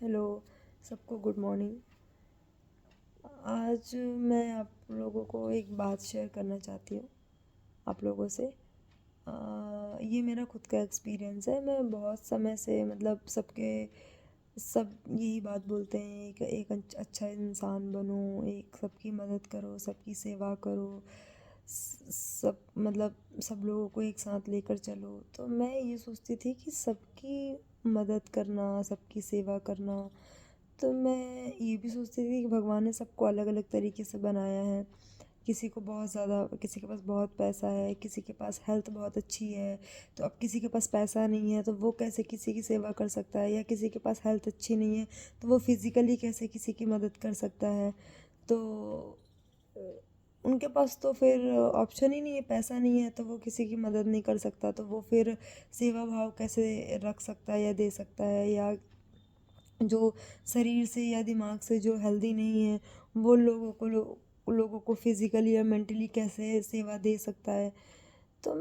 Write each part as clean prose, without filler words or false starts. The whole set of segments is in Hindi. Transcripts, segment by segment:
हेलो, सबको गुड मॉर्निंग। आज मैं आप लोगों को एक बात शेयर करना चाहती हूँ आप लोगों से। ये मेरा खुद का एक्सपीरियंस है। मैं बहुत समय से मतलब सब यही बात बोलते हैं, एक अच्छा इंसान बनो, एक सबकी मदद करो, सबकी सेवा करो, सब मतलब सब लोगों को एक साथ लेकर चलो। तो मैं ये सोचती थी कि सबकी मदद करना, सबकी सेवा करना, तो मैं ये भी सोचती थी कि भगवान ने सबको अलग अलग तरीके से बनाया है। किसी को बहुत ज़्यादा, किसी के पास बहुत पैसा है, किसी के पास हेल्थ बहुत अच्छी है। तो अब किसी के पास पैसा नहीं है तो वो कैसे किसी की सेवा कर सकता है, या किसी के पास हेल्थ अच्छी नहीं है तो वो फिज़िकली कैसे किसी की मदद कर सकता है। तो उनके पास तो फिर ऑप्शन ही नहीं है, पैसा नहीं है तो वो किसी की मदद नहीं कर सकता, तो वो फिर सेवा भाव कैसे रख सकता है या दे सकता है। या जो शरीर से या दिमाग से जो हेल्दी नहीं है वो लोगों को फिज़िकली या मेंटली कैसे सेवा दे सकता है। तो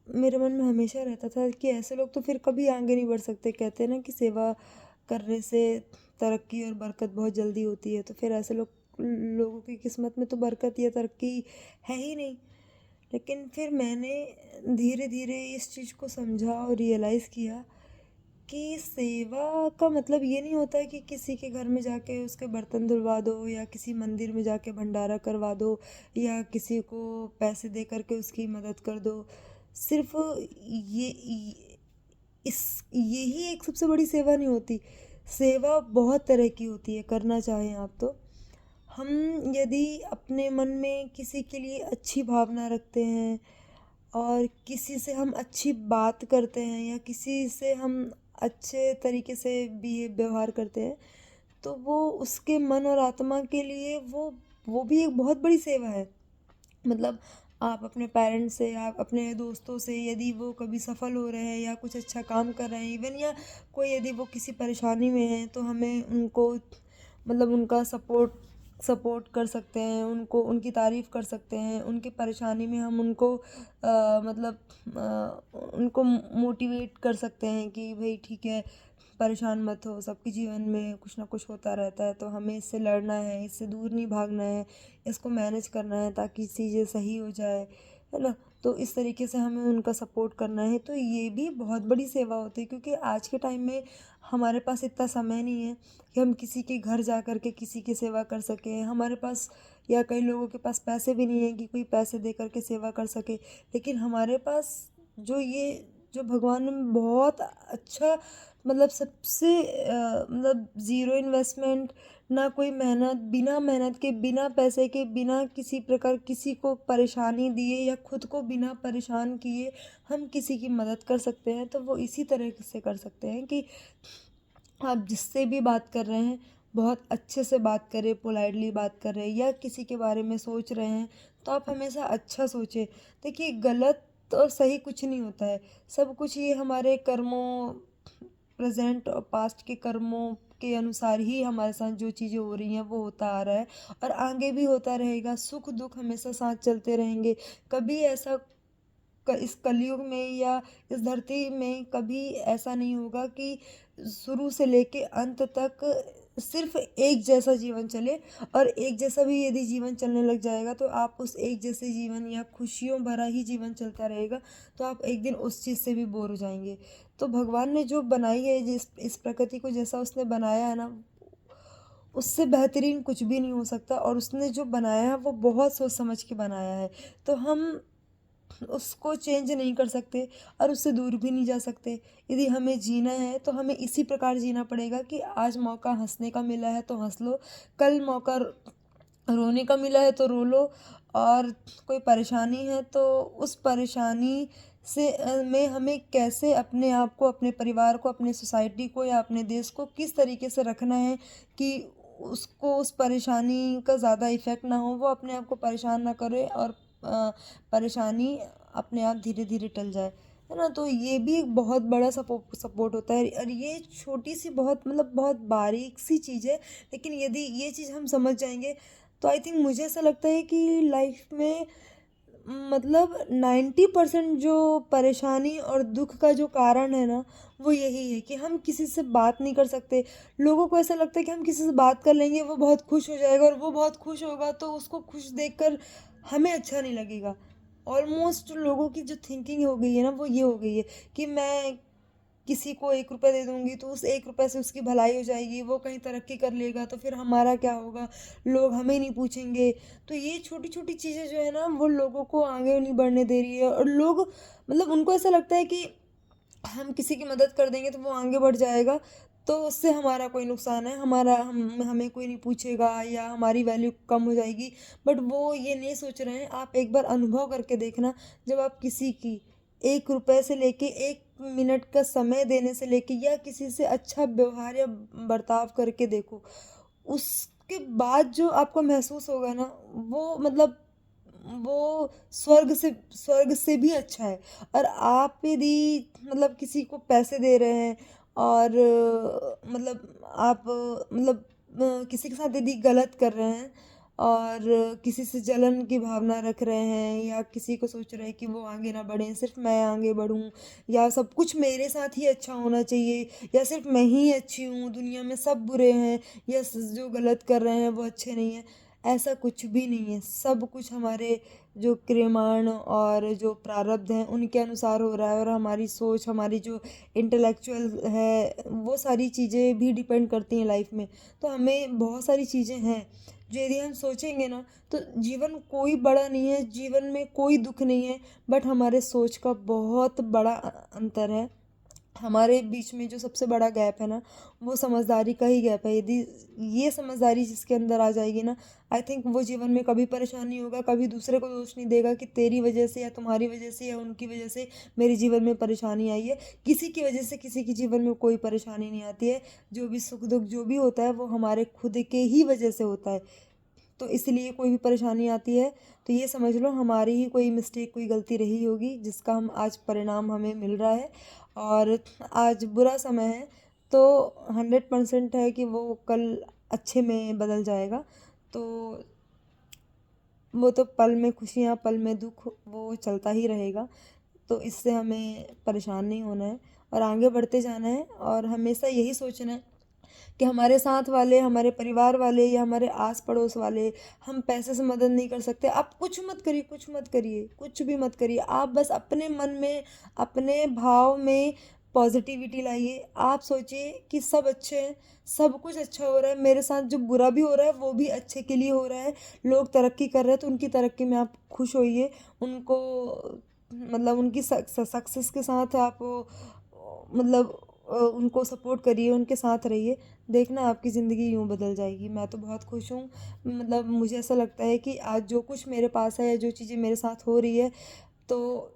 मेरे मन में हमेशा रहता था कि ऐसे लोग तो फिर कभी आगे नहीं बढ़ सकते। कहते हैं ना कि सेवा करने से तरक्की और बरकत बहुत जल्दी होती है, तो फिर ऐसे लोगों की किस्मत में तो बरकत या तरक्की है ही नहीं। लेकिन फिर मैंने धीरे धीरे इस चीज़ को समझा और रियलाइज़ किया कि सेवा का मतलब ये नहीं होता है कि किसी के घर में जाके उसके बर्तन धुलवा दो, या किसी मंदिर में जाके भंडारा करवा दो, या किसी को पैसे दे करके उसकी मदद कर दो। सिर्फ इस यही एक सबसे बड़ी सेवा नहीं होती। सेवा बहुत तरह की होती है, करना चाहें आप तो। हम यदि अपने मन में किसी के लिए अच्छी भावना रखते हैं, और किसी से हम अच्छी बात करते हैं, या किसी से हम अच्छे तरीके से व्यवहार करते हैं, तो वो उसके मन और आत्मा के लिए वो भी एक बहुत बड़ी सेवा है। मतलब आप अपने पेरेंट्स से, आप अपने दोस्तों से, यदि वो कभी सफल हो रहे हैं या कुछ अच्छा काम कर रहे हैं इवन, या कोई यदि वो किसी परेशानी में है, तो हमें उनको मतलब उनका सपोर्ट कर सकते हैं, उनको उनकी तारीफ़ कर सकते हैं। उनकी परेशानी में हम उनको मतलब उनको मोटिवेट कर सकते हैं कि भाई ठीक है, परेशान मत हो, सबके जीवन में कुछ ना कुछ होता रहता है, तो हमें इससे लड़ना है, इससे दूर नहीं भागना है, इसको मैनेज करना है ताकि चीज़ें सही हो जाए, है ना। तो इस तरीके से हमें उनका सपोर्ट करना है, तो ये भी बहुत बड़ी सेवा होती है। क्योंकि आज के टाइम में हमारे पास इतना समय नहीं है कि हम किसी के घर जा कर के किसी की सेवा कर सकें। हमारे पास, या कई लोगों के पास पैसे भी नहीं है कि कोई पैसे दे करके सेवा कर सके। लेकिन हमारे पास जो भगवान ने बहुत अच्छा, मतलब सबसे मतलब ज़ीरो इन्वेस्टमेंट, ना कोई मेहनत, बिना मेहनत के, बिना पैसे के, बिना किसी प्रकार किसी को परेशानी दिए या खुद को बिना परेशान किए हम किसी की मदद कर सकते हैं। तो वो इसी तरह से कर सकते हैं कि आप जिससे भी बात कर रहे हैं, बहुत अच्छे से बात करें, पोलाइटली बात कर रहे हैं, या किसी के बारे में सोच रहे हैं तो आप हमेशा अच्छा सोचें। देखिए, गलत और सही कुछ नहीं होता है। सब कुछ ये हमारे कर्मों, प्रेजेंट और पास्ट के कर्मों के अनुसार ही हमारे साथ जो चीज़ें हो रही हैं वो होता आ रहा है, और आगे भी होता रहेगा। सुख दुख हमेशा साथ चलते रहेंगे। कभी ऐसा इस कलयुग में या इस धरती में कभी ऐसा नहीं होगा कि शुरू से लेके अंत तक सिर्फ एक जैसा जीवन चले। और एक जैसा भी यदि जीवन चलने लग जाएगा तो आप उस एक जैसे जीवन, या खुशियों भरा ही जीवन चलता रहेगा, तो आप एक दिन उस चीज़ से भी बोर हो जाएंगे। तो भगवान ने जो बनाई है, जिस इस प्रकृति को जैसा उसने बनाया है ना, उससे बेहतरीन कुछ भी नहीं हो सकता। और उसने जो बनाया है वो बहुत सोच समझ के बनाया है। तो हम उसको चेंज नहीं कर सकते, और उससे दूर भी नहीं जा सकते। यदि हमें जीना है तो हमें इसी प्रकार जीना पड़ेगा कि आज मौका हंसने का मिला है तो हंस लो, कल मौका रोने का मिला है तो रो लो, और कोई परेशानी है तो उस परेशानी में हमें कैसे अपने आप को, अपने परिवार को, अपने सोसाइटी को या अपने देश को किस तरीके से रखना है कि उसको, उस परेशानी का ज़्यादा इफ़ेक्ट ना हो, वो अपने आप को परेशान ना करे, और परेशानी अपने आप धीरे धीरे टल जाए, है ना। तो ये भी एक बहुत बड़ा सपोर्ट होता है। और ये छोटी सी, बहुत मतलब बहुत बारीक सी चीज़ है, लेकिन यदि ये चीज़ हम समझ जाएंगे तो आई थिंक, मुझे ऐसा लगता है कि लाइफ में मतलब 90% जो परेशानी और दुख का जो कारण है ना, वो यही है कि हम किसी से बात नहीं कर सकते। लोगों को ऐसा लगता है कि हम किसी से बात कर लेंगे, वो बहुत खुश हो जाएगा, और वो बहुत खुश होगा तो उसको खुश देखकर हमें अच्छा नहीं लगेगा। ऑलमोस्ट लोगों की जो थिंकिंग हो गई है ना, वो ये हो गई है कि मैं किसी को 1 रुपया दे दूंगी तो उस 1 रुपये से उसकी भलाई हो जाएगी, वो कहीं तरक्की कर लेगा तो फिर हमारा क्या होगा, लोग हमें नहीं पूछेंगे। तो ये छोटी छोटी चीज़ें जो है ना, वो लोगों को आगे नहीं बढ़ने दे रही है, और लोग मतलब उनको ऐसा लगता है कि हम किसी की मदद कर देंगे तो वो आगे बढ़ जाएगा, तो उससे हमारा कोई नुकसान है, हमारा हमें कोई नहीं पूछेगा या हमारी वैल्यू कम हो जाएगी। बट वो ये नहीं सोच रहे हैं। आप एक बार अनुभव करके देखना, जब आप किसी की 1 रुपए से लेके 1 मिनट का समय देने से लेके या किसी से अच्छा व्यवहार या बर्ताव करके देखो, उसके बाद जो आपको महसूस होगा ना, वो मतलब वो स्वर्ग से भी अच्छा है। और आप यदि मतलब किसी को पैसे दे रहे हैं, और मतलब आप किसी के साथ यदि गलत कर रहे हैं, और किसी से जलन की भावना रख रहे हैं, या किसी को सोच रहे हैं कि वो आगे ना बढ़ें, सिर्फ मैं आगे बढ़ूं, या सब कुछ मेरे साथ ही अच्छा होना चाहिए, या सिर्फ मैं ही अच्छी हूँ, दुनिया में सब बुरे हैं, या जो गलत कर रहे हैं वो अच्छे नहीं हैं, ऐसा कुछ भी नहीं है। सब कुछ हमारे जो क्रियामाण और जो प्रारब्ध हैं उनके अनुसार हो रहा है, और हमारी सोच, हमारी जो इंटेलेक्चुअल है, वो सारी चीज़ें भी डिपेंड करती हैं लाइफ में। तो हमें बहुत सारी चीज़ें हैं जो यदि हम सोचेंगे ना, तो जीवन कोई बड़ा नहीं है, जीवन में कोई दुख नहीं है, बट हमारे सोच का बहुत बड़ा अंतर है। हमारे बीच में जो सबसे बड़ा गैप है ना, वो समझदारी का ही गैप है। यदि ये समझदारी जिसके अंदर आ जाएगी ना, आई थिंक वो जीवन में कभी परेशान नहीं होगा, कभी दूसरे को दोष नहीं देगा कि तेरी वजह से या तुम्हारी वजह से या उनकी वजह से मेरे जीवन में परेशानी आई है। किसी की वजह से किसी के जीवन में कोई परेशानी नहीं आती है। जो भी सुख दुख जो भी होता है, वो हमारे खुद के ही वजह से होता है। तो इसलिए कोई भी परेशानी आती है तो ये समझ लो हमारी ही कोई मिस्टेक, कोई गलती रही होगी, जिसका हम आज परिणाम हमें मिल रहा है। और आज बुरा समय है, तो 100% है कि वो कल अच्छे में बदल जाएगा। तो वो तो पल में खुशियाँ, पल में दुख, वो चलता ही रहेगा। तो इससे हमें परेशान नहीं होना है, और आगे बढ़ते जाना है, और हमेशा यही सोचना है कि हमारे साथ वाले, हमारे परिवार वाले, या हमारे आस पड़ोस वाले, हम पैसे से मदद नहीं कर सकते। आप कुछ मत करिए, कुछ मत करिए, कुछ भी मत करिए। आप बस अपने मन में, अपने भाव में पॉजिटिविटी लाइए। आप सोचिए कि सब अच्छे हैं, सब कुछ अच्छा हो रहा है, मेरे साथ जो बुरा भी हो रहा है वो भी अच्छे के लिए हो रहा है। लोग तरक्की कर रहे हैं तो उनकी तरक्की में आप खुश होइए, उनको मतलब उनकी सक्सेस के साथ आप मतलब उनको सपोर्ट करिए, उनके साथ रहिए। देखना आपकी ज़िंदगी यूँ बदल जाएगी। मैं तो बहुत खुश हूँ। मतलब मुझे ऐसा लगता है कि आज जो कुछ मेरे पास है, या जो चीज़ें मेरे साथ हो रही है, तो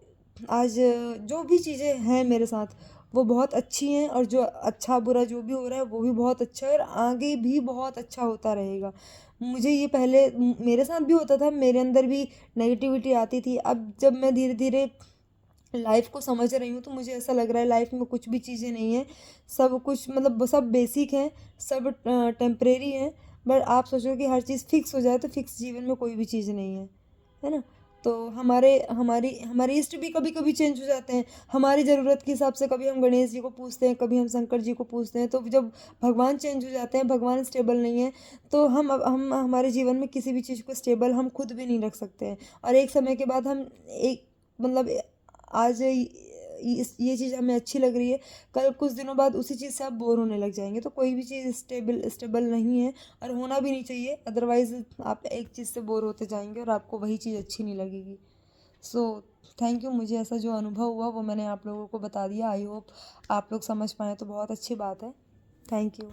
आज जो भी चीज़ें हैं मेरे साथ, वो बहुत अच्छी हैं, और जो अच्छा बुरा जो भी हो रहा है वो भी बहुत अच्छा है, और आगे भी बहुत अच्छा होता रहेगा। मुझे ये पहले मेरे साथ भी होता था, मेरे अंदर भी नेगेटिविटी आती थी। अब जब मैं धीरे धीरे लाइफ को समझ रही हूँ, तो मुझे ऐसा लग रहा है लाइफ में कुछ भी चीज़ें नहीं है, सब कुछ मतलब सब बेसिक हैं, सब टेम्परेरी हैं। बट आप सोचो कि हर चीज़ फिक्स हो जाए, तो फिक्स जीवन में कोई भी चीज़ नहीं है ना। तो हमारे हमारी हमारे इष्ट भी कभी कभी चेंज हो जाते हैं, हमारी ज़रूरत के हिसाब से। कभी हम गणेश जी को पूछते हैं, कभी हम शंकर जी को पूछते हैं, तो जब भगवान चेंज हो जाते हैं, भगवान स्टेबल नहीं है, तो हम हमारे जीवन में किसी भी चीज़ को स्टेबल हम खुद भी नहीं रख सकते हैं। और एक समय के बाद हम एक मतलब आज ये चीज़ हमें अच्छी लग रही है, कल कुछ दिनों बाद उसी चीज़ से आप बोर होने लग जाएंगे। तो कोई भी चीज़ स्टेबल नहीं है, और होना भी नहीं चाहिए। अदरवाइज़ आप एक चीज़ से बोर होते जाएंगे और आपको वही चीज़ अच्छी नहीं लगेगी। So thank you. मुझे ऐसा जो अनुभव हुआ वो मैंने आप लोगों को बता दिया। आई होप आप लोग समझ पाएँ, तो बहुत अच्छी बात है। Thank you.